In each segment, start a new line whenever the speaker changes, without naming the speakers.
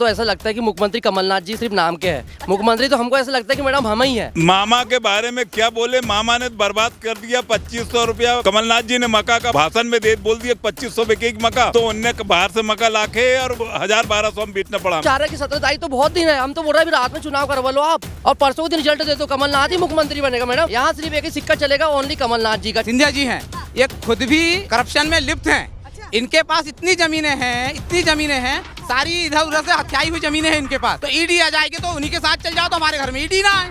तो ऐसा लगता है कि मुख्यमंत्री कमलनाथ जी सिर्फ नाम के हैं। मुख्यमंत्री तो हमको ऐसा लगता है कि मैडम हम ही हैं।
मामा के बारे में क्या बोले, मामा ने बर्बाद कर दिया 2500 रुपया। कमलनाथ जी ने मक्का का भाषण में दे बोल दिया 2500 में एक मक्का, तो उनने बाहर से मक्का लाके और 1000-1200 में बेचना पड़ा।
4 की 17 तारीख तो बहुत दिन है, हम तो बोल रहे हैं रात में चुनाव करवा लो आप, और परसों दिन रिजल्ट दे दो, कमलनाथ ही मुख्यमंत्री बनेगा। मैडम यहाँ सिर्फ एक ही सिक्का चलेगा, ओनली कमलनाथ जी का।
सिंधिया जी हैं, ये खुद भी करप्शन में लिप्त हैं। इनके पास इतनी जमीनें हैं, सारी इधर उधर से हथियाई हुई जमीनें हैं इनके पास। तो ईडी आ जाएगी तो उन्हीं के साथ चल जाओ, तो हमारे घर में ईडी ना आए,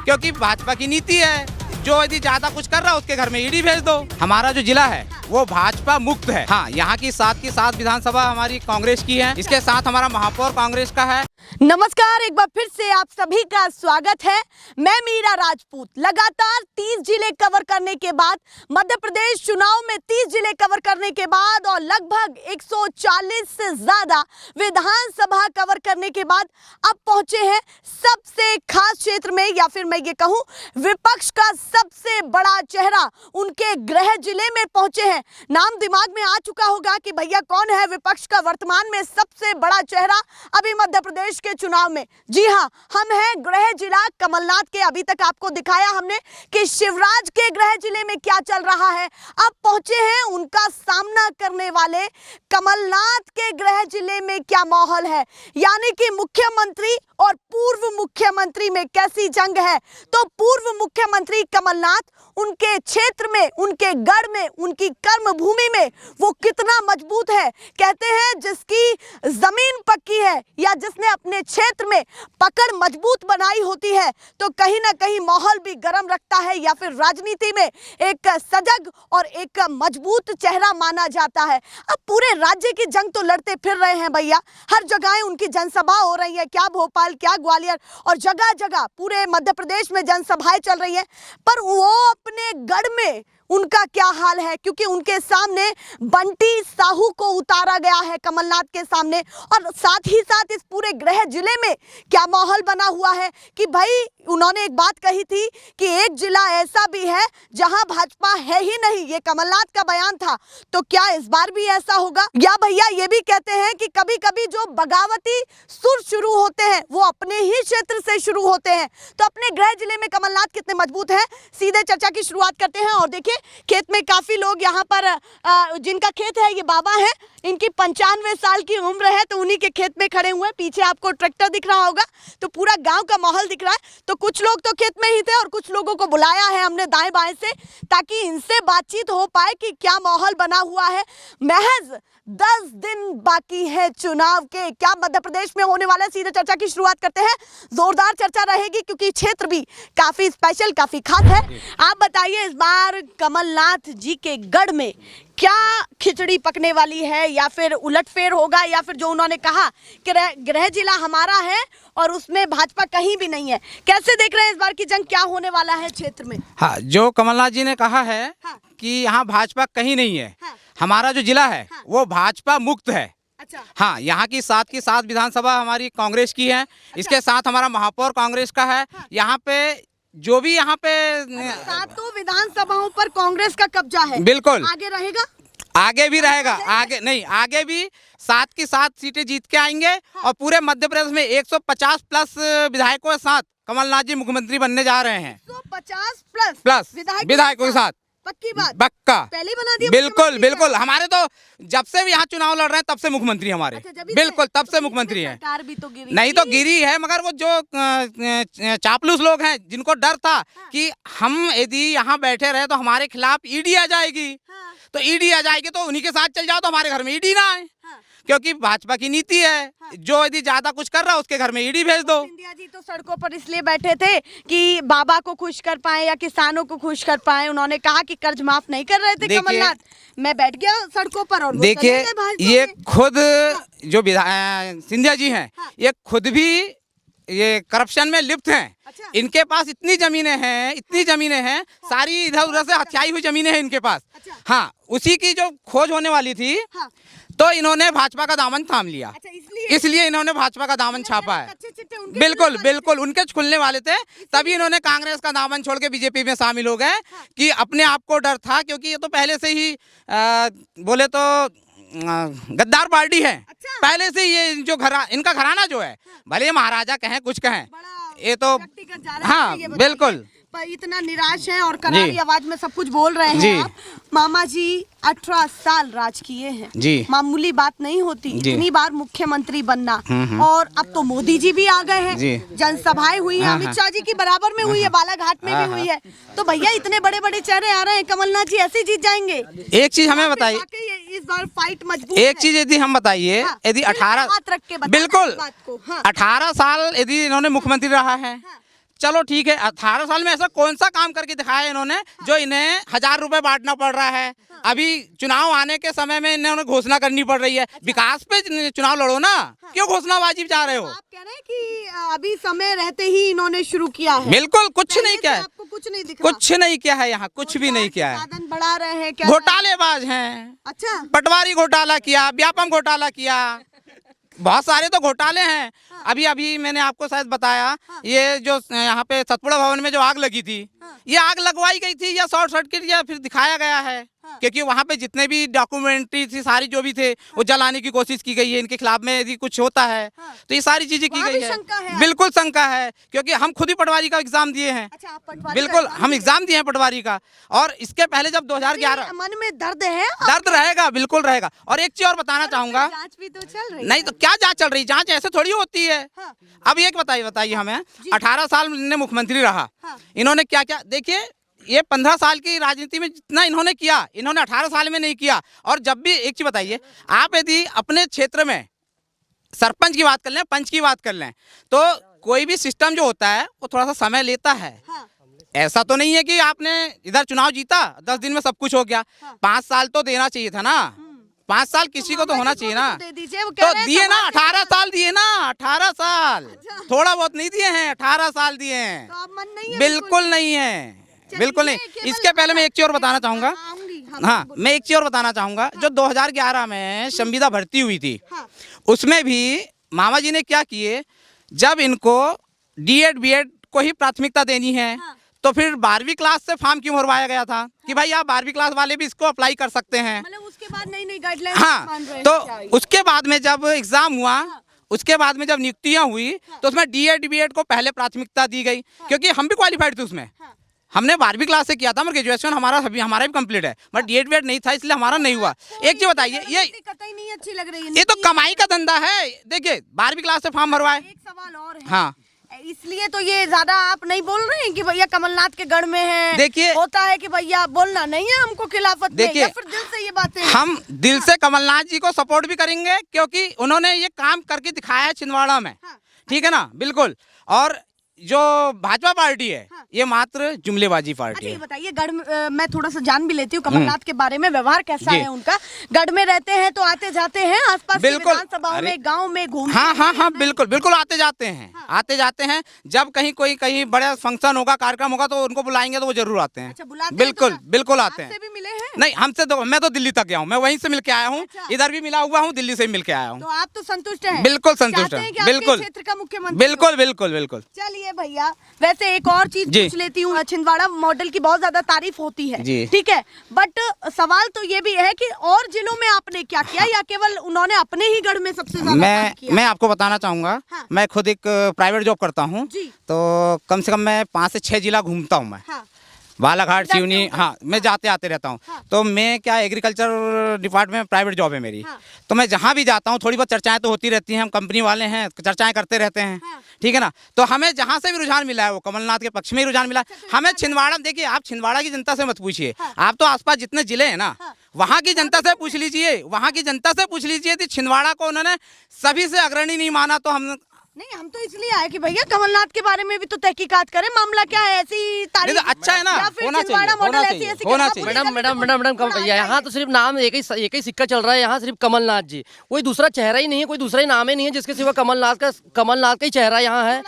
क्योंकि भाजपा की नीति है, जो यदि ज्यादा कुछ कर रहा है उसके घर में ईडी भेज दो। हमारा जो जिला है वो भाजपा मुक्त है। हाँ, यहाँ की 7 की 7 विधानसभा हमारी कांग्रेस की है, इसके साथ हमारा महापौर कांग्रेस का है।
नमस्कार, एक बार फिर से आप सभी का स्वागत है। मैं मीरा राजपूत। लगातार 30 जिले कवर करने के बाद, मध्य प्रदेश चुनाव में 30 जिले कवर करने के बाद और लगभग 140 से ज्यादा विधानसभा कवर करने के बाद अब पहुंचे हैं सबसे खास क्षेत्र में, या फिर मैं ये कहूं विपक्ष का सबसे बड़ा चेहरा उनके गृह जिले में पहुंचे हैं। नाम दिमाग में आ चुका होगा कि भैया कौन है विपक्ष का वर्तमान में सबसे बड़ा चेहरा अभी मध्य प्रदेश के चुनाव में। जी हां, हम हैं गृह जिला कमलनाथ के। अभी तक आपको दिखाया हमने कि शिवराज के गृह जिले में क्या चल रहा है। अब पहुंचे हैं उनका सामना करने वाले कमलनाथ के गृह जिले में क्या माहौल है, यानी कि मुख्यमंत्री और पूर्व मुख्यमंत्री में कैसी जंग है। तो पूर्व मुख्यमंत्री कमलनाथ उनके क्षेत्र में, उनके गढ़ में, उनकी कर्म भूमि में वो कितना मजबूत है। कहते हैं जिसकी जमीन पक्की है या जिसने अपने क्षेत्र में पकड़ मजबूत बनाई होती है तो कहीं ना कहीं माहौल भी गर्म रखता है, या फिर राजनीति में एक सजग और एक मजबूत चेहरा माना जाता है। अब पूरे राज्य की जंग तो लड़ते फिर रहे हैं भैया, हर जगह उनकी जनसभा हो रही है, क्या भोपाल क्या ग्वालियर, और जगह जगह पूरे मध्य प्रदेश में जनसभाएं चल रही है। पर वो अपने गढ़ में उनका क्या हाल है, क्योंकि उनके सामने बंटी साहू को उतारा गया है कमलनाथ के सामने, और साथ ही साथ इस पूरे गृह जिले में क्या माहौल बना हुआ है कि भाई उन्होंने एक बात कही थी कि एक जिला ऐसा भी है जहां भाजपा है ही नहीं, ये कमलनाथ का बयान था। तो क्या इस बार भी ऐसा होगा? या भैया ये भी कहते हैं कि कभी कभी जो बगावती सुर शुरू होते हैं वो अपने ही क्षेत्र से शुरू होते हैं। तो अपने गृह जिले में कमलनाथ कितने मजबूत हैं, सीधे चर्चा की शुरुआत करते हैं। और देखिए खेत में काफी लोग यहाँ पर जिनका खेत है, ये बाबा है, इनकी 95 साल की उम्र है, तो उन्हीं के खेत में खड़े हुए हैं। पीछे आपको ट्रैक्टर दिख रहा होगा, तो पूरा गांव का माहौल दिख रहा है। तो कुछ लोग तो खेत में ही थे और कुछ लोगों को बुलाया है हमने दाएं बाएं से, ताकि इनसे बातचीत हो पाए कि क्या माहौल बना हुआ है। महज 10 दिन बाकी है चुनाव के, क्या मध्य प्रदेश में होने वाला है। सीधे चर्चा की शुरुआत करते हैं। जोरदार चर्चा रहेगी क्योंकि क्षेत्र भी काफी स्पेशल, काफी खास है। आप बताइए इस बार कमलनाथ जी के गढ़ में क्या खिचड़ी पकने वाली है, या फिर उलटफेर होगा, या फिर जो उन्होंने कहा कि गृह जिला हमारा है और उसमें भाजपा कहीं भी नहीं है। कैसे देख रहे हैं इस बार की जंग, क्या होने वाला है क्षेत्र में?
हाँ, जो कमलनाथ जी ने कहा है कि यहाँ भाजपा कहीं नहीं है, हमारा जो जिला है वो भाजपा मुक्त है।
अच्छा।
हाँ, यहाँ की 7 की 7 विधानसभा हमारी कांग्रेस की है। इसके साथ हमारा महापौर कांग्रेस का है। यहाँ पे जो भी यहाँ पे
7 विधानसभाओं पर कांग्रेस का कब्जा है।
बिल्कुल,
आगे रहेगा,
आगे भी रहेगा, आगे नहीं, आगे भी 7 की 7 सीटें जीत के आएंगे। और पूरे मध्य प्रदेश में 150 प्लस विधायकों के साथ कमलनाथ जी मुख्यमंत्री बनने जा रहे हैं।
150
प्लस विधायकों के साथ।
पक्की बात,
पक्का,
पहले बना दिया।
बिल्कुल बिल्कुल, हमारे तो जब से भी यहाँ चुनाव लड़ रहे हैं तब से मुख्यमंत्री हमारे।
अच्छा,
बिल्कुल, तब से मुख्यमंत्री है।
सरकार भी तो गिरी,
नहीं तो गिरी है, मगर वो जो चापलूस लोग हैं जिनको डर था कि हम यदि यहाँ बैठे रहे तो हमारे खिलाफ ईडी आ जाएगी, तो ईडी आ जाएगी तो उन्हीं के साथ चल जाओ, तो हमारे घर में ईडी ना आए, क्योंकि भाजपा की नीति है, जो यदि ज्यादा कुछ कर रहा है उसके घर में ईडी भेज दो।
सिंधिया जी तो सड़कों पर इसलिए बैठे थे कि बाबा को खुश कर पाए या किसानों को खुश कर पाए। उन्होंने कहा कि कर्ज माफ नहीं कर रहे थे कमलनाथ, मैं बैठ गया सड़कों पर। और
देखिए, ये खुद जो सिंधिया जी हैं, ये खुद भी ये करप्शन में लिप्त हैं।
अच्छा।
इनके पास इतनी जमीनें हैं, सारी इधर उधर से हथियाई हुई जमीनें हैं इनके पास।
अच्छा।
हाँ, उसी की जो खोज होने वाली थी, तो इन्होंने भाजपा का दामन थाम लिया।
अच्छा,
इसलिए इन्होंने भाजपा का दामन छापा है। बिल्कुल बिल्कुल, उनके खुलने वाले थे, तभी इन्होंने कांग्रेस का दामन छोड़ के बीजेपी में शामिल हो गए। कि अपने आप को डर था, क्योंकि ये तो पहले से ही बोले तो गद्दार पार्टी है।
अच्छा।
पहले से ये जो इनका घराना जो है, भले महाराजा कहें कुछ कहें, ये तो
व्यक्तिगत जा रहा है।
हाँ
ये बताइए,
बिल्कुल।
पर इतना निराश है और करारी आवाज में सब कुछ बोल रहे हैं आप। मामा जी 18 साल राज किए हैं
जी,
मामूली बात नहीं होती, इतनी बार मुख्यमंत्री बनना। और अब तो मोदी जी भी आ गए हैं, जनसभाएं हुई है, अमित शाह जी की बराबर में हुई है, बालाघाट में भी हुई है। तो भैया इतने बड़े बड़े चेहरे आ रहे हैं, कमलनाथ जी ऐसे जीत जाएंगे?
एक चीज हमें बताइए,
इस बार फाइट मजबूत
एक चीज यदि हम बताइए, यदि 18 बिल्कुल 18 साल यदि इन्होंने मुख्यमंत्री रहा है, चलो ठीक है, 18 साल में ऐसा कौन सा काम करके दिखाया इन्होंने जो इन्हें 1000 रुपए बांटना पड़ रहा है? अभी चुनाव आने के समय में इन्होंने घोषणा करनी पड़ रही है। विकास पे चुनाव लड़ो ना, क्यों घोषणाबाजी चाह रहे हो?
आप कह रहे हैं कि अभी समय रहते ही इन्होंने शुरू किया है।
बिल्कुल कुछ नहीं किया है,
आपको कुछ नहीं दिख रहा?
कुछ नहीं किया है, यहाँ कुछ भी नहीं किया है।
साधन बढ़ा रहे हैं क्या?
घोटालेबाज हैं।
अच्छा,
पटवारी घोटाला किया, व्यापम घोटाला किया, बहुत सारे तो घोटाले हैं। अभी अभी मैंने आपको शायद बताया, ये जो यहाँ पे सतपुड़ा भवन में जो आग लगी थी, ये आग लगवाई गई थी या शॉर्ट सर्किट या फिर दिखाया गया है? क्योंकि वहाँ पे जितने भी डॉक्यूमेंट्री थी सारी जो भी थे वो जलाने की कोशिश की गई है। इनके खिलाफ में यदि कुछ होता है तो ये सारी चीजें की गई है। बिल्कुल शंका है, क्योंकि हम खुद ही पटवारी का एग्जाम दिए हैं। बिल्कुल हम एग्जाम दिए हैं पटवारी का, और इसके पहले जब 2011
मन में दर्द है,
दर्द रहेगा, बिल्कुल रहेगा। और एक चीज और बताना चाहूंगा,
जांच भी तो चल रही
नहीं तो क्या जांच चल रही? जांच ऐसे थोड़ी होती है। अब एक बताइए हमें, 18 साल ने मुख्यमंत्री रहा, इन्होंने क्या क्या, देखिए ये 15 साल की राजनीति में जितना इन्होंने किया, इन्होंने 18 साल में नहीं किया। और जब भी एक चीज बताइए, आप यदि अपने क्षेत्र में सरपंच की बात कर लें, पंच की बात कर लें, तो कोई भी सिस्टम जो होता है वो थोड़ा सा समय लेता है। ऐसा तो नहीं है कि आपने इधर चुनाव जीता 10 दिन में सब कुछ हो गया। 5 साल तो देना चाहिए था ना, 5 साल किसी को तो होना चाहिए ना, तो दिए ना, 18 साल दिए ना, 18 साल, थोड़ा बहुत नहीं दिए हैं, 18 साल दिए हैं। बिल्कुल नहीं है, बिल्कुल नहीं। इसके पहले मैं एक चीज और बताना चाहूंगा, हाँ मैं एक चीज और बताना चाहूंगा, जो 2011 में संविदा भर्ती हुई थी, उसमें भी मामा जी ने क्या किए, जब इनको डीएड बीएड को ही प्राथमिकता देनी है, तो फिर 12वीं क्लास से फॉर्म क्यों भरवाया गया था कि भाई आप 12वीं क्लास वाले भी इसको अप्लाई कर सकते हैं?
मतलब उसके बाद नई गाइडलाइन।
हाँ, तो उसके बाद में जब एग्जाम हुआ, उसके बाद में जब नियुक्तियां हुई, तो उसमें डीएड बीएड को पहले प्राथमिकता दी गई, क्योंकि हम भी क्वालिफाइड थे उसमें। हमने 12वीं क्लास से किया था, मगर ग्रेजुएशन हमारा भी कंप्लीट है, बट डीएड बीएड नहीं था, इसलिए हमारा नहीं हुआ। एक चीज बताइए, ये
कतई नहीं अच्छी लग रही है,
ये तो कमाई का धंधा है। देखिए 12वीं क्लास से फॉर्म भरवाए।
एक सवाल और है,
हाँ,
इसलिए तो ये ज्यादा आप नहीं बोल रहे हैं कि भैया कमलनाथ के गढ़ में है।
देखिए
होता है कि भैया बोलना नहीं है हमको खिलाफत में,
देखिए,
या फिर दिल से ये बातें
हम दिल से कमलनाथ जी को सपोर्ट भी करेंगे, क्योंकि उन्होंने ये काम करके दिखाया है छिंदवाड़ा में। ठीक है ना, बिल्कुल। और जो भाजपा पार्टी है, ये मात्र जुमलेबाजी पार्टी है।
बताइए, गढ़ में मैं थोड़ा सा जान भी लेती हूँ कमलनाथ के बारे में, व्यवहार कैसा है उनका? गढ़ में रहते हैं तो आते जाते हैं आसपास की विधानसभाओं में, गांव में घूमते हैं?
हाँ, बिल्कुल आते जाते हैं, आते जाते हैं। जब कहीं बड़ा फंक्शन होगा, कार्यक्रम होगा, तो उनको बुलाएंगे तो वो जरूर आते हैं।
अच्छा, बुलाते हैं?
बिल्कुल आते हैं।
भी मिले हैं?
नहीं, हमसे तो, मैं तो दिल्ली तक गया हूँ, मैं वहीं से मिल के आया हूँ। इधर भी मिला हुआ हूँ, दिल्ली से मिल के आया हूँ।
तो आप तो संतुष्ट हैं?
बिल्कुल संतुष्ट है, बिल्कुल
क्षेत्र का मुख्यमंत्री।
बिल्कुल।
चलिए भैया, वैसे एक और चीज पूछ लेती हूँ, छिंदवाड़ा मॉडल की बहुत ज्यादा तारीफ होती है, ठीक है, बट सवाल तो ये भी है कि और जिलों में आपने क्या किया, या केवल उन्होंने अपने ही गढ़ में सबसे ज्यादा किया?
मैं आपको बताना चाहूंगा, मैं खुद एक प्राइवेट जॉब करता हूँ, तो कम से कम मैं 5 से 6 जिला घूमता हूँ मैं। बालाघाट, सिवनी, हाँ मैं जाते आते रहता हूँ। तो मैं क्या, एग्रीकल्चर डिपार्टमेंट में प्राइवेट जॉब है मेरी। तो मैं जहाँ भी जाता हूँ, थोड़ी बहुत चर्चाएं तो होती रहती हैं, हम कंपनी वाले हैं, चर्चाएं करते रहते हैं। ठीक है ना, तो हमें जहाँ से भी रुझान मिला है वो कमलनाथ के पक्ष में ही रुझान मिला है। हमें छिंदवाड़ा, देखिए आप छिंदवाड़ा की जनता से मत पूछिए, आप तो आसपास जितने जिले हैं ना, वहाँ की जनता से पूछ लीजिए, वहाँ की जनता से पूछ लीजिए कि छिंदवाड़ा को उन्होंने सभी से अग्रणी नहीं माना। तो
हम तो इसलिए आए कि भैया कमलनाथ के बारे में भी तो तहकीकात करें, मामला क्या है? ऐसी तारीफ
अच्छा है ना, होना चाहिए।
मैडम, यहाँ तो सिर्फ नाम एक ही सिक्का चल रहा है, यहाँ सिर्फ कमलनाथ जी, कोई दूसरा चेहरा ही नहीं है, कोई दूसरा ही नाम ही नहीं है जिसके सिवा कमलनाथ का ही चेहरा यहाँ है।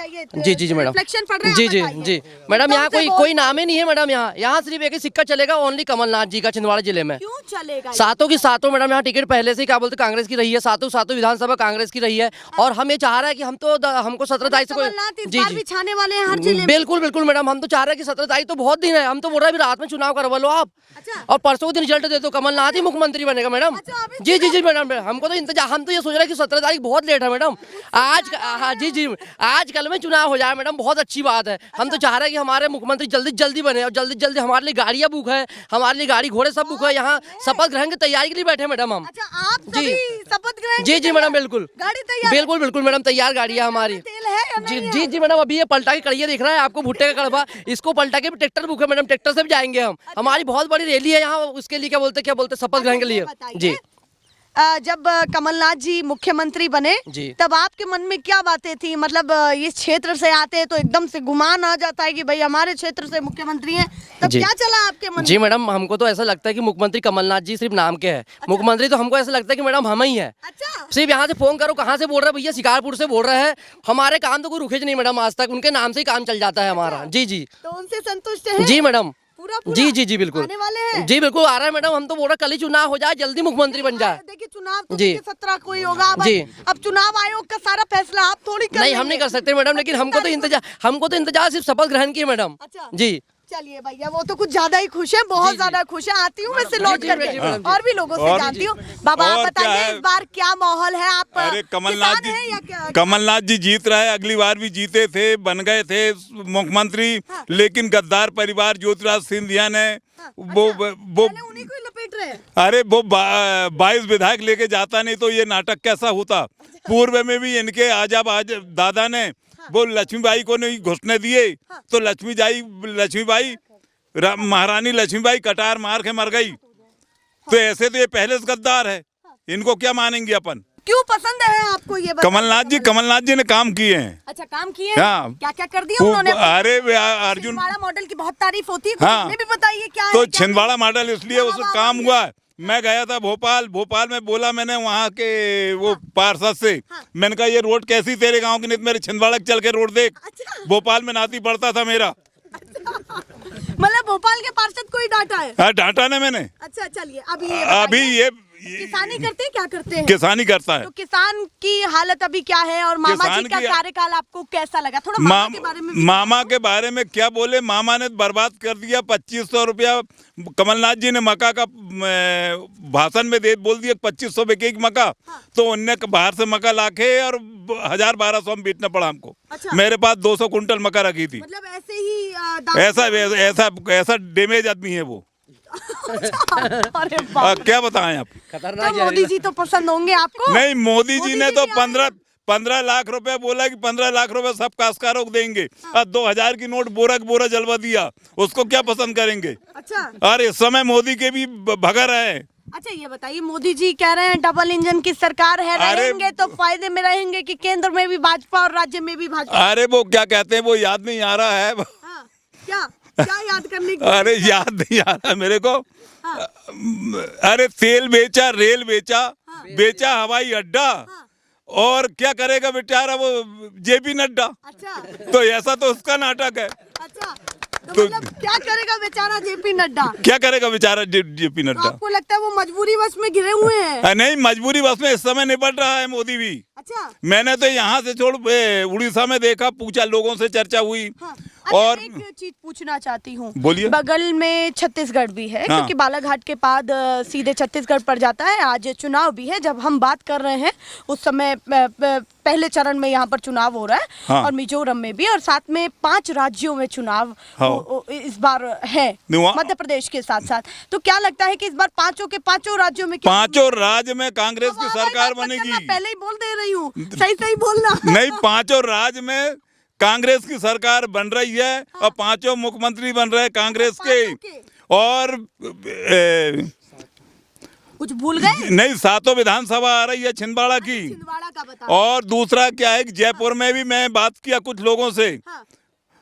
बताइए,
जी जी जी मैडम,
रिफ्लेक्शन पड़ रहा है,
जी
आप
जी
बताइए।
जी मैडम, यहाँ
कौन से
कोई नाम ही नहीं है मैडम। यहाँ सिर्फ एक ही सिक्का चलेगा, ओनली कमलनाथ जी का, छिंदवाड़ा जिले में।
क्यों चलेगा ये?
सातों की सातों मैडम यहाँ टिकट पहले से ही क्या बोलते कांग्रेस की रही है, सातों सातों विधानसभा कांग्रेस की रही है। और हम ये चाह रहे हैं कि हमको 17 तारीख से कोई,
कमलनाथ इस
जी
बार
जी
भी छाने वाले हैं हर जिले में।
बिल्कुल बिल्कुल मैडम, हम तो चाह रहे हैं कि 17 तारीख तो बहुत दिन है। हम तो बोल रहे हैं अभी रात में चुनाव करवा लो आप,
अच्छा।
और परसों दिन रिजल्ट दे दो, कमलनाथ ही मुख्यमंत्री बनेगा मैडम।
अच्छा, अभी
जी जी जी मैडम, हमको तो इंतजार, हम तो ये सोच रहे हैं कि 17 तारीख बहुत लेट है मैडम। आज हाँ जी जी, आज कल में चुनाव हो जाए मैडम, बहुत अच्छी बात है। हम तो चाह रहे हैं कि हमारे मुख्यमंत्री जल्दी जल्दी बने, और जल्दी जल्दी हमारे लिए गाड़ियाँ बुक है, हमारे लिए गाड़ी घोड़े सब बुक है। यहाँ शपथ ग्रहण की तैयारी के लिए बैठे मैडम हम।
अच्छा, आप
जी।
सभी शपथ ग्रहण
जी
की
जी मैडम, बिल्कुल
गाड़ी तैयार है?
बिल्कुल बिल्कुल मैडम, तैयार गाड़ी है हमारी।
तेल है या
जी
नहीं
जी
है?
जी मैडम, अभी ये पलटा के कड़िया दिख रहा है आपको, भुट्टे का कड़वा, इसको पलटा के भी ट्रैक्टर बुक है मैडम, ट्रैक्टर से भी जाएंगे हम। हमारी बहुत बड़ी रैली है यहाँ, उसके लिए क्या बोलते शपथ ग्रहण के लिए।
बताइए,
जी
जब कमलनाथ जी मुख्यमंत्री बने,
जी।
तब आपके मन में क्या बातें थी? मतलब इस क्षेत्र से आते हैं तो एकदम से गुमान आ जाता है कि भाई हमारे क्षेत्र से मुख्यमंत्री हैं, तब
जी।
क्या चला आपके मन
जी
में?
मैडम, हमको तो ऐसा लगता है कि मुख्यमंत्री कमलनाथ जी सिर्फ नाम के हैं। मुख्यमंत्री तो हमको ऐसा लगता है कि मैडम हम ही है।
अच्छा,
सिर्फ यहाँ से फोन करो, कहाँ से बोल रहे हैं भैया, शिकारपुर से बोल रहे हैं। हमारे काम तो कोई रुके नहीं मैडम, आज तक उनके नाम से ही काम चल जाता है हमारा। जी जी
तो उनसे संतुष्ट है?
जी मैडम,
पूरा पूरा?
जी जी जी बिल्कुल
आने वाले हैं?
जी बिल्कुल आ रहा है मैडम। हम तो बोल रहे कल ही चुनाव हो जाए, जल्दी मुख्यमंत्री बन जाए।
देखिए, चुनाव तो
जी।
17 को ही होगा।
जी।
अब चुनाव आयोग का सारा फैसला आप थोड़ी कर
नहीं, हम नहीं कर सकते मैडम, लेकिन हमको तो इंतजार सिर्फ शपथ ग्रहण की है मैडम।
अच्छा।
जी
चलिए भैया, वो तो कुछ ज्यादा ही खुश है, बहुत ज्यादा खुश है। आती हूँ मैं से लौट
जी,
करके,
जी, मैडम, जी।
और भी लोगों से
और
जानती हूँ। बाबा, आप
और क्या
बताइए
है?
इस बार क्या माहौल है? आप
अरे कमलनाथ
किसान हैं या क्या?
जी, कमलनाथ जी जीत रहे, अगली बार भी जीते थे, बन गए थे मुख्यमंत्री। लेकिन गद्दार परिवार ज्योतिराज सिंधिया ने वो
पहले उन्हीं को ही लपेट रहे हैं।
अरे वो 22 विधायक लेके जाता, नहीं तो ये नाटक कैसा होता। पूर्व में भी इनके आज दादा ने वो लक्ष्मीबाई को नहीं घुसने दिए, तो लक्ष्मीबाई महारानी लक्ष्मीबाई कटार मार के मर गई। तो ऐसे तो ये पहले से गद्दार है, इनको क्या मानेंगे अपन।
क्यों पसंद है आपको ये?
कमलनाथ जी ने काम किए हैं।
अच्छा, काम किए?
हाँ।
क्या क्या कर दिया उन्होंने?
अरे अर्जुन,
छिंदवाड़ा मॉडल की बहुत तारीफ होती है,
हाँ।
हमें भी बताइए क्या
तो
है, क्या
छिंदवाड़ा मॉडल इसलिए
वाह,
उस
वाह,
काम
वाह,
हुआ है। मैं गया था भोपाल में बोला मैंने वहाँ के वो पार्षद से, मैंने कहा ये रोड कैसी तेरे गांव की, नहीं मेरे छिंदवाड़ा चल के रोड देख।
अच्छा।
भोपाल में नाती पड़ता था मेरा।
मतलब भोपाल के पार्षद को ही डांटा है?
हाँ, डांटा ने मैंने।
अच्छा, चलिए
अभी ये
किसानी करते हैं, क्या करते हैं?
किसानी करता है।
तो किसान की हालत अभी क्या है, और मामा जी
किसान
का
की-
कार्यकाल आपको कैसा लगा? थोड़ा मामा के बारे में भी
मामा के बारे में क्या बोले, मामा ने बर्बाद कर दिया। 2500 रुपया कमलनाथ जी ने मक्का का भाषण में बोल दिया 2500 में एक मक्का। तो उनने बाहर से मक्का लाके और 1000-1200 में बेचना पड़ा हमको।
अच्छा।
मेरे पास 200 कुंटल मक्का रखी थी।
मतलब ऐसे ही दाम-
ऐसा डैमेज आदमी है वो।
अरे बाप रे।
क्या बताएं आप।
खतरनाक
तो मोदी जी तो पसंद होंगे आपको?
नहीं, मोदी जी ने तो
भी आ रहे
15 लाख रुपए बोला कि 15 लाख रुपए सब काश्तकारों को देंगे, और 2000 की नोट बोरा जलवा दिया। उसको क्या पसंद करेंगे।
अच्छा।
और इस समय मोदी के भी भगर है।
अच्छा, ये बताइए, मोदी जी कह रहे हैं डबल इंजन की सरकार है,
अरे-
रहेंगे तो फायदे में रहेंगे कि केंद्र में भी भाजपा और राज्य में भी भाजपा?
अरे वो क्या कहते हैं, वो याद नहीं आ रहा है।
हाँ, क्या क्या याद करने की?
अरे याद नहीं आ रहा मेरे को। अरे तेल बेचा, रेल बेचा हवाई अड्डा, और क्या करेगा बेचारा वो जेपी नड्डा।
अच्छा।
तो ऐसा तो उसका नाटक है।
अच्छा, तो मतलब क्या करेगा बेचारा जेपी नड्डा?
क्या करेगा बेचारा जेपी
तो
नड्डा।
आपको लगता है वो मजबूरी वश में घिरे हुए हैं?
नहीं, मजबूरी बस में इस समय निपट रहा है मोदी भी।
अच्छा।
मैंने तो यहाँ से छोड़ उड़ीसा में देखा, पूछा, लोगों से चर्चा हुई।
हाँ। अच्छा,
और
एक चीज पूछना चाहती हूँ।
बोलिए।
बगल में छत्तीसगढ़ भी है,
हाँ।
क्योंकि बालाघाट के बाद सीधे छत्तीसगढ़ पड़ जाता है। आज चुनाव भी है, जब हम बात कर रहे हैं उस समय पहले चरण में यहाँ पर चुनाव हो रहा है।
हाँ।
और मिजोरम में भी, और साथ में 5 राज्यों में चुनाव
हाँ।
इस बार है, मध्य प्रदेश के साथ साथ। तो क्या लगता है कि इस बार 5 राज्यों में
5 राज्य में कांग्रेस की सरकार
मत करना,
बनेगी।
पहले ही बोल दे रही हूँ, सही बोलना।
नहीं, 5 राज्य में कांग्रेस की सरकार बन रही है, और 5 मुख्यमंत्री बन रहे हैं कांग्रेस के। और
कुछ भूल गए?
नहीं, 7 विधानसभा आ रही है छिंदवाड़ा की।
छिंदवाड़ा का बताओ।
और दूसरा क्या है कि जयपुर में भी मैं बात किया कुछ लोगों से।
हाँ।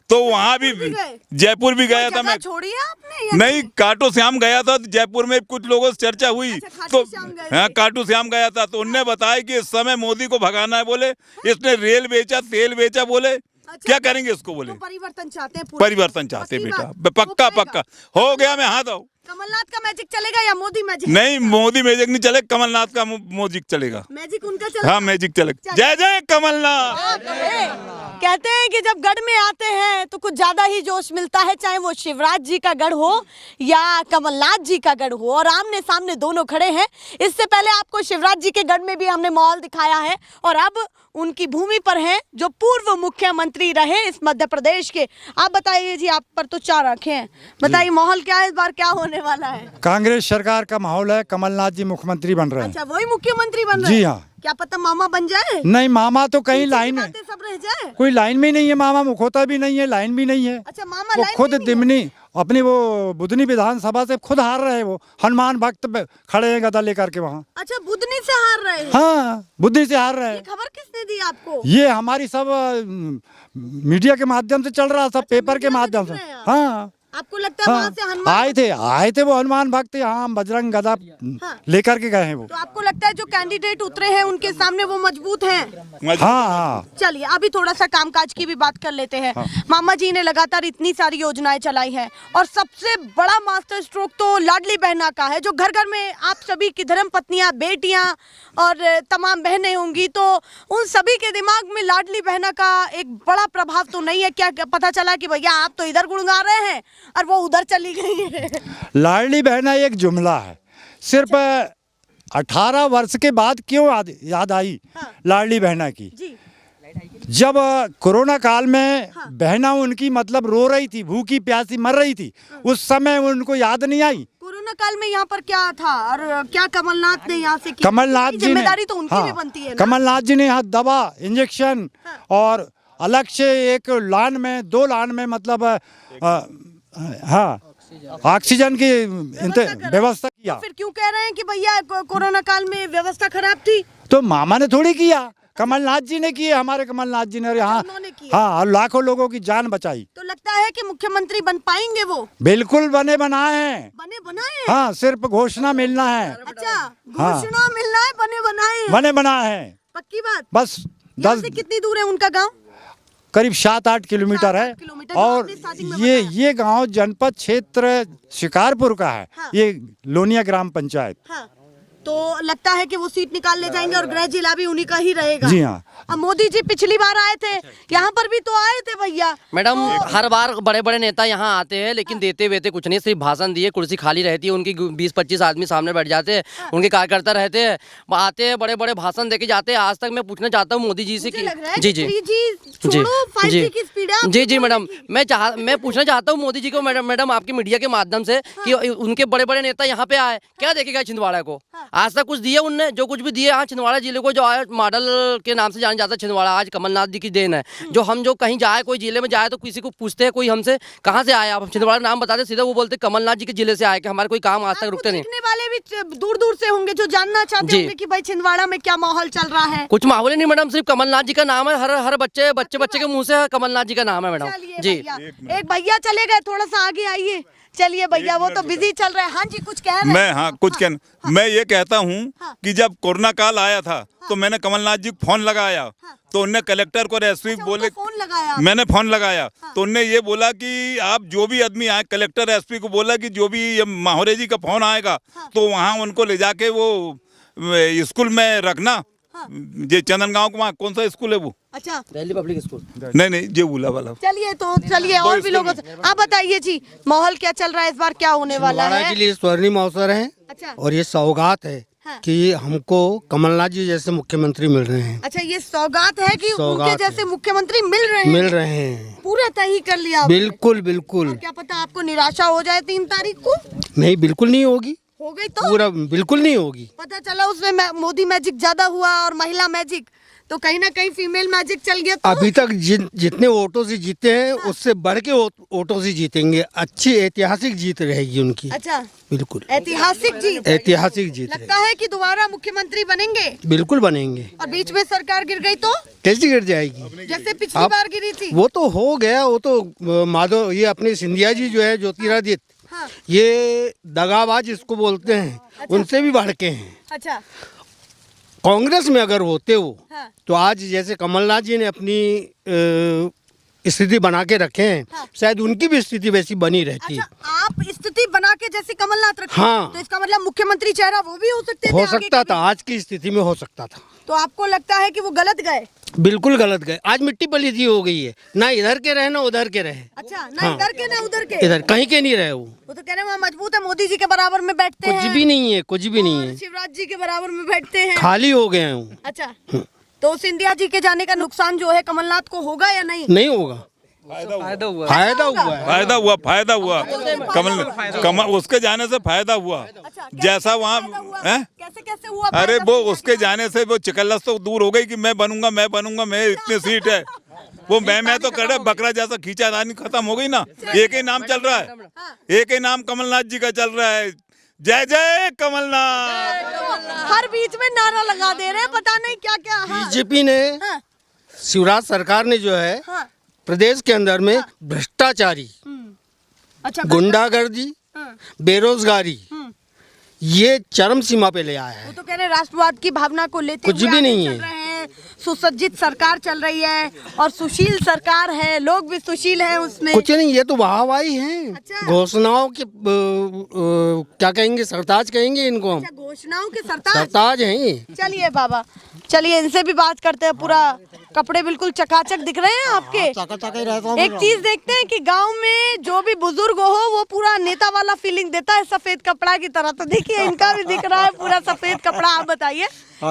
तो वहाँ भी
भी गए?
जयपुर भी गया था मैं।
छोड़ी है आपने या
नहीं, काटू श्याम गया था, तो जयपुर में कुछ लोगों से चर्चा हुई।
अच्छा,
तो
खाटू श्याम गए
हाँ,
थे।
काटू श्याम गया था, तो उनने बताया कि इस समय मोदी को भगाना है। बोले इसने रेल बेचा, तेल बेचा, बोले क्या करेंगे उसको बोले?
तो परिवर्तन चाहते हैं पूरा?
परिवर्तन चाहते
पक्की
बेटा,
बात?
पक्का
वो
पक्का हो गया। मैं हाथ आओ।
कमलनाथ का मैजिक चलेगा या मोदी मैजिक?
नहीं, मोदी मैजिक नहीं चले, कमलनाथ का मैजिक चलेगा।
मैजिक उनका चलेगा।
हाँ, मैजिक चलेगा। जय जय कमलनाथ।
कहते हैं कि जब गढ़ में आते हैं तो कुछ ज्यादा ही जोश मिलता है, चाहे वो शिवराज जी का गढ़ हो या कमलनाथ जी का गढ़ हो, और आमने सामने दोनों खड़े हैं। इससे पहले आपको शिवराज जी के गढ़ में भी हमने माहौल दिखाया है, और अब उनकी भूमि पर हैं जो पूर्व मुख्यमंत्री रहे इस मध्य प्रदेश के। आप बताइए जी, आप पर तो 4 आंखें हैं, बताइए माहौल क्या है, इस बार क्या होने वाला है?
कांग्रेस सरकार का माहौल है, कमलनाथ जी मुख्यमंत्री बन रहे हैं।
अच्छा, वही मुख्यमंत्री बन रहे हैं?
जी हाँ।
क्या पता मामा बन जाए?
नहीं, मामा तो कहीं
पीछे की
लाइन में,
बातें सब रह जाए।
कोई लाइन में ही नहीं है, मामा मुखोता भी नहीं है, लाइन भी नहीं है।
अच्छा, मामा
वो
लाइन
खुद
में नहीं है?
दिमनी अपनी वो बुधनी विधानसभा से खुद हार रहे हैं। वो हनुमान भक्त पे खड़े हैं गदा लेकर के वहाँ।
अच्छा, बुधनी से हार रहे हैं?
हाँ, बुद्धि से हार रहे
ये
हैं।
खबर किसने दी आपको?
ये हमारी सब मीडिया के माध्यम से चल रहा, सब पेपर के
मीडिया से
माध्यम
दिख
से।
रहे हैं आप?
हाँ
आपको लगता है वहाँ से
हाँ,
हनुमान
आए थे वो हनुमान भक्त यहाँ बजरंग गदा
हाँ।
लेकर के गए हैं वो।
तो आपको लगता है जो कैंडिडेट उतरे हैं उनके सामने वो मजबूत हैं?
हाँ हाँ।
चलिए अभी थोड़ा सा कामकाज की भी बात कर लेते हैं। मामा जी ने लगातार इतनी सारी योजनाएं चलाई हैं, और सबसे बड़ा मास्टर स्ट्रोक तो लाडली बहना का है, जो घर घर में आप सभी की धर्म पत्नियां, बेटियां और तमाम बहनें होंगी, तो उन सभी के दिमाग में लाडली बहना का एक बड़ा प्रभाव तो नहीं है क्या? पता चला कि भैया आप तो इधर गुणगा रहे हैं और वो उधर चली गई है।
लाडली बहना एक जुमला है, सिर्फ 18 वर्ष के बाद क्यों याद आई लाडली बहना की?
जी।
जब कोरोना काल में बहना उनकी मतलब रो रही थी, भूखी प्यासी मर रही थी, उस समय उनको याद नहीं आई?
कोरोना काल में यहाँ पर क्या था और क्या कमलनाथ ने यहाँ से किया?
कमलनाथ जी ने,
जिम्मेदारी तो उनकी
हाँ,
भी बनती है ना?
कमलनाथ जी ने यहाँ दवा, इंजेक्शन और अलग से एक लान में, 2 लान में मतलब हाँ ऑक्सीजन की व्यवस्था किया।
फिर क्यों कह रहे हैं कि भैया कोरोना काल में व्यवस्था खराब थी?
तो मामा ने थोड़ी किया, कमलनाथ जी ने किए, हमारे कमलनाथ जी ने। यहाँ
उन्होंने किया।
हाँ, और लाखों लोगों की जान बचाई।
तो लगता है कि मुख्यमंत्री बन पाएंगे वो?
बिल्कुल बने बनाए हैं।
बने बनाए हैं?
हाँ, सिर्फ घोषणा मिलना है।
अच्छा,
हाँ।
घोषणा मिलना है, बने बनाए हैं?
बने बनाए हैं,
पक्की बात?
बस
यहाँ
10
से कितनी दूर है उनका गांव?
करीब 7-8 किलोमीटर है।
7-8 किलोमीटर, जो
और
आपने स्टार्टिंग में
ये गांव जनपद क्षेत्र शिकारपुर का है।
हाँ।
ये लोनिया ग्राम पंचायत।
हाँ, तो लगता है कि वो सीट निकाल ले जाएंगे और गृह जिला भी उन्हीं का ही रहेगा।
जी हाँ।
अब मोदी जी पिछली बार आए थे, यहाँ पर भी तो आए थे भैया।
मैडम हर बार बड़े बड़े नेता यहाँ आते हैं, लेकिन देते वेते कुछ नहीं, सिर्फ भाषण दिए, कुर्सी खाली रहती है उनकी, 20-25 आदमी सामने बैठ जाते हैं, उनके कार्यकर्ता रहते हैं, आते हैं बड़े बड़े भाषण देके जाते हैं। आज तक मैं पूछना चाहता हूँ मोदी जी से
मुझे
कि
लग रहा है
जी
कि
जी
3G छोड़ो, 5G की स्पीड है
जी
आपकी
जी मैडम,
बोलने की।
मैं पूछना चाहता हूँ मोदी जी को, मैडम आपकी मीडिया के माध्यम से, कि उनके बड़े बड़े नेता यहाँ पे आए, क्या देखेगा छिंदवाड़ा को? आज तक कुछ दिए उनने? जो कुछ भी दिए यहाँ छिंदवाड़ा जिले को, जो आज मॉडल के नाम से जाना जाता है छिंदवाड़ा, आज कमलनाथ जी की देन है। जो हम जो कहीं जाए, कोई जिले में जाए तो किसी को पूछते हैं, कोई हमसे कहाँ से आए आप, छिंदवाड़ा नाम बताते, सीधा वो बोलते कमलनाथ जी के जिले से आए, कि हमारे कोई काम आज तक
आपको
रुकते नहीं।
देखने वाले भी दूर दूर से होंगे जो जानना चाहते
जी।
होंगे कि भाई छिंदवाड़ा में क्या माहौल चल रहा है।
कुछ माहौल ही नहीं मैडम, सिर्फ कमलनाथ जी का नाम है, हर बच्चे के मुंह से कमलनाथ जी का नाम है मैडम।
चलिए
जी
भैया, एक भैया चले गए, थोड़ा सा आगे आइए। चलिए भैया, वो तो बिजी चल रहे हैं। हाँ जी, कुछ कह रहे हैं?
मैं कुछ कहना, मैं ये कहता हूँ कि जब कोरोना काल आया था तो मैंने कमलनाथ जी को फोन लगाया, तो उनने कलेक्टर को एसपी
अच्छा,
बोले,
उनको फोन लगाया?
मैंने फोन लगाया तो उनने ये बोला कि आप जो भी आदमी आए, कलेक्टर एसपी को बोला कि जो भी ये माहौरे जी का फोन आएगा तो वहाँ उनको ले जाके वो स्कूल में रखना। ये चंदनगांव को वहाँ कौन सा स्कूल है वो?
अच्छा,
दिल्ली पब्लिक स्कूल।
नहीं जे बुला वाला।
चलिए और भी लोगों से आप बताइए जी, माहौल क्या चल रहा है इस बार, क्या होने वाला
छिंदवाड़ा
है?
के लिए स्वर्णिम अवसर है।
अच्छा।
और ये सौगात है
हाँ।
कि हमको कमलनाथ जी जैसे मुख्यमंत्री मिल रहे हैं।
अच्छा, ये सौगात है कि
सौगात
उनके जैसे
है।
मुख्यमंत्री मिल रहे हैं?
मिल रहे हैं,
पूरा तय कर लिया आपने?
बिल्कुल बिल्कुल।
और क्या पता आपको निराशा हो जाए 3 तारीख को?
नहीं, बिल्कुल नहीं होगी,
हो गई तो
पूरा बिल्कुल नहीं होगी।
पता चला उसमें मोदी मैजिक ज्यादा हुआ और महिला मैजिक, तो कहीं ना कहीं फीमेल मैजिक चल गया तो?
अभी तक जितने वोटों से जीते हैं उससे बढ़ के वोटों से जीतेंगे। अच्छी ऐतिहासिक जीत रहेगी उनकी।
अच्छा,
बिल्कुल
ऐतिहासिक जीत।
ऐतिहासिक जीत
लगता है कि दोबारा मुख्यमंत्री बनेंगे?
बिल्कुल बनेंगे।
और बीच में सरकार गिर गई तो?
कैसे गिर जाएगी?
जैसे पिछली
आप-
बार गिरी थी।
वो तो हो गया, वो तो माधव, ये अपने सिंधिया जी जो है, ज्योतिरादित्य,
हाँ।
ये दगाबाज इसको बोलते हैं, उनसे भी बढ़ के हैं।
अच्छा।
कांग्रेस में अगर होते हो
हाँ।
तो आज जैसे कमलनाथ जी ने अपनी स्थिति बना के रखे हैं, शायद उनकी भी स्थिति वैसी बनी रहती।
अच्छा, आप स्थिति बना के जैसे कमलनाथ रखे,
हाँ।
तो इसका मतलब मुख्यमंत्री चेहरा वो भी हो सकते थे
हो
आगे
सकता
कभी?
था, आज की स्थिति में हो सकता था।
तो आपको लगता है कि वो गलत गए?
बिल्कुल गलत गए। आज मिट्टी पलीती हो गई है, ना इधर के रहे ना उधर के रहे।
अच्छा, ना इधर के ना उधर के,
इधर कहीं के नहीं रहे।
वो तो कह रहे हैं वहाँ मजबूत है, मोदी जी के बराबर में बैठते
कुछ
हैं,
भी नहीं है, कुछ भी नहीं
और
है,
शिवराज जी के बराबर में बैठते हैं।
खाली हो गए हैं।
अच्छा, तो सिंधिया जी के जाने का नुकसान जो है कमलनाथ को होगा या नहीं?
नहीं होगा,
फायदा हुआ।
फायदा हुआ है।
फायदा हुआ कमल उसके जाने से फायदा हुआ।
अच्छा,
जैसा वहाँ
कैसे कैसे हुआ?
अरे
फायदा
वो
समझाइए
उसके
आप।
जाने से वो चिकल्लस तो दूर हो गई कि मैं बनूंगा मैं इतनी सीट है। वो मैं तो करे बकरा जैसा खींचातानी खत्म हो गई ना। एक ही नाम चल रहा है, एक ही नाम कमलनाथ जी का चल रहा है, जय जय कमलनाथ।
हर बीच में नारा लगा दे रहे हैं, पता नहीं क्या क्या। हाँ,
बीजेपी ने,
हाँ,
शिवराज सरकार ने जो है
हाँ,
प्रदेश के अंदर में भ्रष्टाचारी,
अच्छा,
गुंडागर्दी,
हाँ,
बेरोजगारी, ये चरम सीमा पे ले आया
वो
है।
तो कह रहे हैं राष्ट्रवाद की भावना को लेते
कुछ
हुए
भी
आगे
नहीं
चल
है।
रहे हैं, सुसज्जित सरकार चल रही है और सुशील सरकार है, लोग भी सुशील हैं उसमें।
कुछ नहीं, ये तो वाहवाही है।
अच्छा।
घोषणाओं के क्या कहेंगे, सरताज कहेंगे इनको हम।
अच्छा, घोषणाओं के सरताज।
सरताज हैं ये।
चलिए बाबा, चलिए इनसे भी बात करते हैं। पूरा कपड़े बिल्कुल चकाचक दिख रहे हैं आपके। एक चीज देखते हैं कि गांव में जो भी बुजुर्ग हो वो पूरा नेता वाला फीलिंग देता है सफेद कपड़ा की तरह। तो देखिए इनका भी दिख रहा है पूरा सफेद कपड़ा। आप बताइए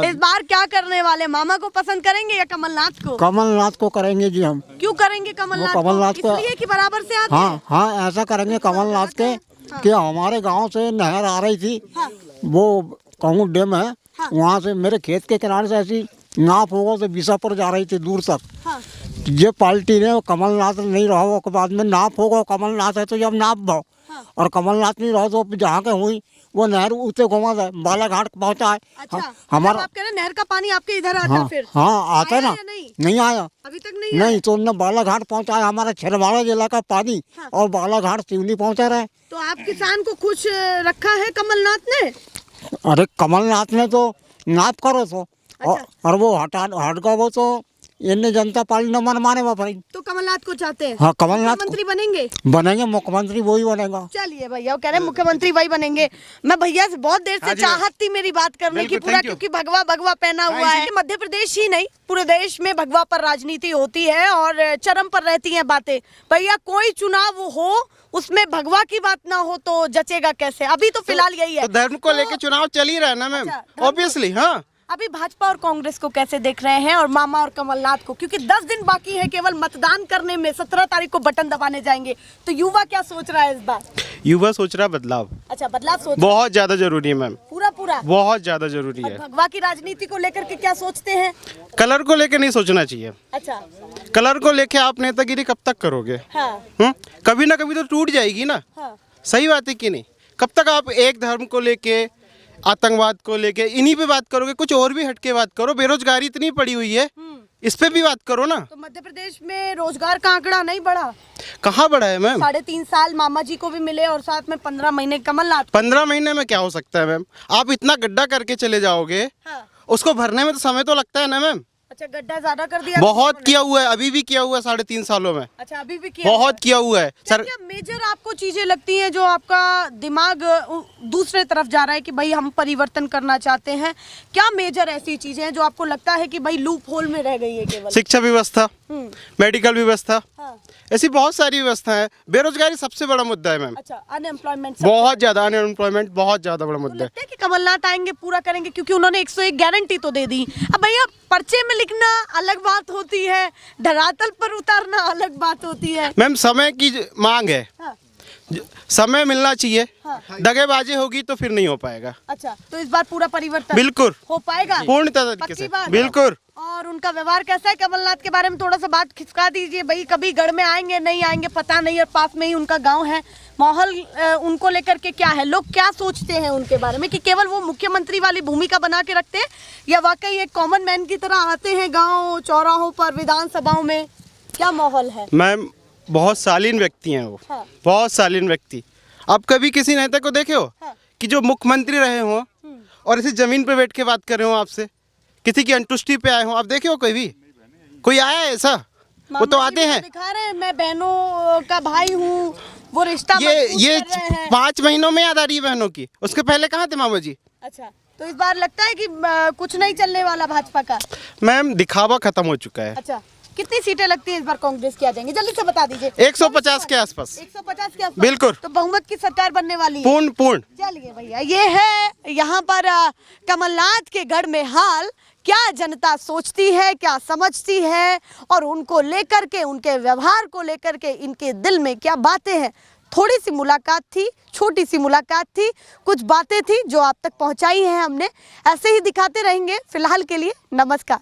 इस बार क्या करने वाले, मामा को पसंद करेंगे या कमलनाथ को?
कमलनाथ को करेंगे जी हम।
क्यों करेंगे कमलनाथ
कमलनाथ को-
इसलिए कि बराबर से आते हैं।
हाँ ऐसा करेंगे कमलनाथ के कि हमारे गांव से नहर आ रही थी, वो कहूँ डैम है, वहाँ से मेरे खेत के किनारे से ऐसी नाप होगा तो बीसापुर जा रही थी दूर तक।
हाँ।
ये पार्टी ने कमलनाथ नहीं रहो के बाद में नाप होगा, कमलनाथ है तो जब नाप दो, और कमलनाथ नहीं रहो तो जहाँ के हुई वो नहर उसे घुमा दे, बालाघाट पहुँचा है।
अच्छा,
हमारा
आप कह रहे हैं नहर का पानी आपके इधर आता
हाँ
फिर?
हाँ आता
आया
ना,
या नहीं?
नहीं आया,
अभी तक नहीं
नहीं
आया?
तो न बालाघाट पहुँचा है हमारा छिंदवाड़ा जिला का पानी, और बालाघाट सिवनी पहुँचा रहे।
तो आप किसान को खुश रखा है कमलनाथ ने?
अरे कमलनाथ ने तो नाप करो तो, और वो हट गया वो तो इन्हें जनता पार्टी ने मन माने भाई।
तो कमलनाथ को चाहते हैं?
हाँ कमलनाथ
मुख्यमंत्री बनेंगे?
बनेंगे, मुख्यमंत्री वही बनेगा।
चलिए भैया, वो कह रहे हैं मुख्यमंत्री वही बनेंगे। मैं भैया से बहुत देर से चाहत थी मेरी बात करने की, पूरा क्योंकि भगवा भगवा पहना हुआ है। मध्य प्रदेश ही नहीं पूरे देश में भगवा पर राजनीति होती है और चरम पर रहती हैं बातें। भैया कोई चुनाव हो उसमें भगवा की बात ना हो तो जचेगा कैसे? अभी तो फिलहाल यही है।
तो धर्म को लेके चुनाव चल ही रहा है ना मैम,
अच्छा, धर्म-
ऑब्वियसली। हाँ,
अभी भाजपा और कांग्रेस को कैसे देख रहे हैं, और मामा और कमलनाथ को? क्योंकि 10 दिन बाकी है केवल मतदान करने में, 17 तारीख को बटन दबाने जाएंगे। तो युवा क्या सोच रहा है इस बार?
युवा सोच रहा बदलाव
अच्छा, बदलाव सोच
बहुत ज्यादा जरूरी है मैम,
पूरा पूरा।
बहुत ज्यादा जरूरी
और
है।
भगवा की राजनीति को लेकर के क्या सोचते हैं?
कलर को लेके नहीं सोचना चाहिए।
अच्छा,
कलर को लेके आप नेतागिरी कब तक करोगे?
हाँ,
कभी ना कभी तो टूट जाएगी ना।
हाँ,
सही बात है कि नहीं? कब तक आप एक धर्म को लेके, आतंकवाद को लेके इन्हीं पे बात करोगे? कुछ और भी हटके बात करो। बेरोजगारी इतनी पड़ी हुई है, इस पे भी बात करो ना।
तो मध्य प्रदेश में रोजगार का आंकड़ा नहीं बढ़ा?
कहाँ बढ़ा है मैम?
3.5 साल मामा जी को भी मिले और साथ में 15 महीने कमलनाथ।
15 महीने में क्या हो सकता है मैम? आप इतना गड्ढा करके चले जाओगे,
हाँ।
उसको भरने में तो समय तो लगता है ना मैम।
अच्छा, गड्ढा ज्यादा कर दिया?
बहुत किया हुआ है, अभी भी किया हुआ है 3.5 सालों में।
अच्छा, अभी भी किया
बहुत किया हुआ है
क्या
सर।
क्या मेजर आपको चीजें लगती हैं जो आपका दिमाग दूसरे तरफ जा रहा है कि भाई हम परिवर्तन करना चाहते हैं? क्या मेजर ऐसी चीजें हैं जो आपको लगता है कि भाई लूप होल में रह गई है केवल?
शिक्षा व्यवस्था, मेडिकल व्यवस्था,
हाँ।
ऐसी बहुत सारी व्यवस्था है। बेरोजगारी सबसे बड़ा मुद्दा है मैम,
अच्छा, अनएम्प्लॉयमेंट
बहुत ज्यादा अनएम्प्लॉयमेंट बहुत ज्यादा बड़ा मुद्दा है।
लगता है कि कमलनाथ आएंगे पूरा करेंगे, क्योंकि उन्होंने 101 गारंटी तो दे दी। अब भैया पर्चे में लिखना अलग बात होती है, धरातल पर उतारना अलग बात होती है।
मैम समय की मांग है,
हाँ।
समय मिलना चाहिए।
हाँ।
दगेबाजी होगी तो फिर नहीं हो पाएगा।
अच्छा, तो इस बार पूरा परिवर्तन
बिल्कुल
हो पाएगा
पूर्ण तरीके
पक्की
से,
बात?
बिल्कुल।
और उनका व्यवहार कैसा है? कमलनाथ के बारे में थोड़ा सा बात खिसका दीजिए भाई। कभी गढ़ में आएंगे नहीं आएंगे पता नहीं, और पास में ही उनका गांव है। माहौल उनको लेकर के क्या है, लोग क्या सोचते हैं उनके बारे में? कि केवल वो मुख्यमंत्री वाली भूमिका बना के रखते हैं या वाकई एक कॉमन मैन की तरह आते हैं गाँव चौराहों पर, विधानसभाओं में? क्या माहौल है?
मैम बहुत शालीन व्यक्ति हैं वो।
हाँ।
बहुत शालीन व्यक्ति। आप कभी किसी नेता को देखे हो
हाँ।
कि जो मुख्यमंत्री रहे हो और इसी जमीन पे बैठ के बात कर रहे हो आपसे, किसी की अंतुष्टि पे आए हो? आप देखे हो कोई भी? कोई आया है ऐसा? वो तो
मामा जी
आते
भी
हैं।
दिखा रहे हैं, मैं बहनों का भाई हूँ, वो रिश्ता मजबूत
ये
कर रहे हैं।
5 महीनों में याद आ रही है बहनों की, उसके पहले कहाँ थे मामा जी?
अच्छा, तो इस बार लगता है कि कुछ नहीं चलने वाला भाजपा का।
मैम दिखावा खत्म हो चुका है।
अच्छा, कितनी सीटें लगती है इस बार कांग्रेस की आ जाएंगी, जल्दी से बता दीजिए।
150 के आसपास।
150 के आसपास।
बिल्कुल।
तो बहुमत की सरकार बनने वाली है।
पूर्ण।
चलिए भैया, ये है यहाँ पर कमलनाथ के गढ़ में हाल, क्या जनता सोचती है, क्या समझती है, और उनको लेकर के, उनके व्यवहार को लेकर के इनके दिल में क्या बातें हैं। थोड़ी सी मुलाकात थी, छोटी सी मुलाकात थी, कुछ बातें थी जो आप तक पहुंचाई हैं हमने। ऐसे ही दिखाते रहेंगे। फिलहाल के लिए नमस्कार।